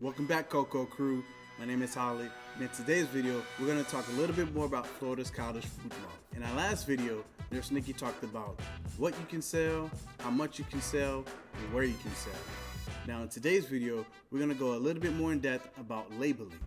Welcome back, Cocoa Crew. My name is Holly, and in today's video, we're going to talk a little bit more about Florida's cottage food law. In our last video, Nurse Nikki talked about what you can sell, how much you can sell, and where you can sell. Now in today's video, we're going to go a little bit more in depth about labeling.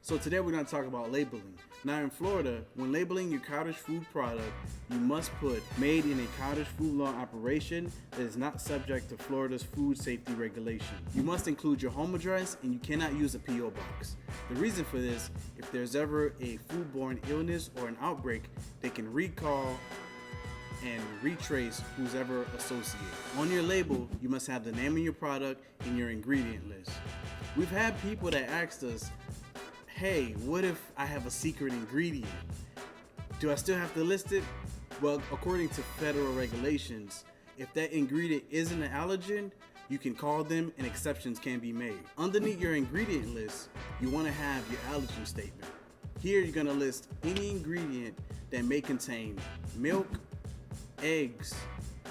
So today we're going to talk about labeling. Now in Florida, when labeling your cottage food product, you must put made in a cottage food law operation that is not subject to Florida's food safety regulation. You must include your home address and you cannot use a P.O. box. The reason for this, if there's ever a foodborne illness or an outbreak, they can recall and retrace who's ever associated. On your label, you must have the name of your product and your ingredient list. We've had people that asked us, hey, what if I have a secret ingredient? Do I still have to list it? Well, according to federal regulations, if that ingredient isn't an allergen, you can call them and exceptions can be made. Underneath your ingredient list, you want to have your allergen statement. Here you're going to list any ingredient that may contain milk, eggs,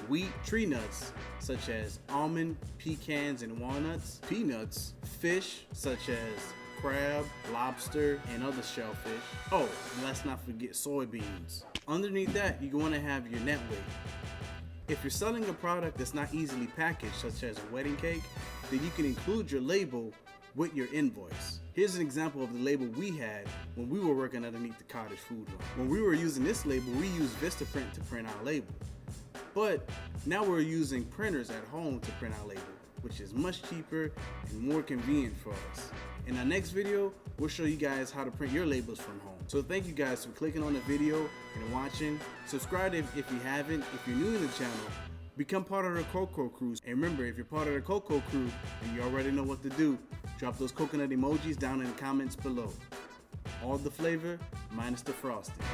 wheat, tree nuts, such as almond, pecans, and walnuts, peanuts, fish, such as crab, lobster, and other shellfish. Oh, and let's not forget soybeans. Underneath that, you want to have your net weight. If you're selling a product that's not easily packaged, such as a wedding cake, then you can include your label with your invoice. Here's an example of the label we had when we were working underneath the cottage food law. When we were using this label, we used Vistaprint to print our label. But now we're using printers at home to print our label, which is much cheaper and more convenient for us. In our next video, we'll show you guys how to print your labels from home. So thank you guys for clicking on the video and watching. Subscribe if you haven't. If you're new to the channel, become part of the Cocoa Crew. And remember, if you're part of the Cocoa Crew and you already know what to do, drop those coconut emojis down in the comments below. All the flavor minus the frosting.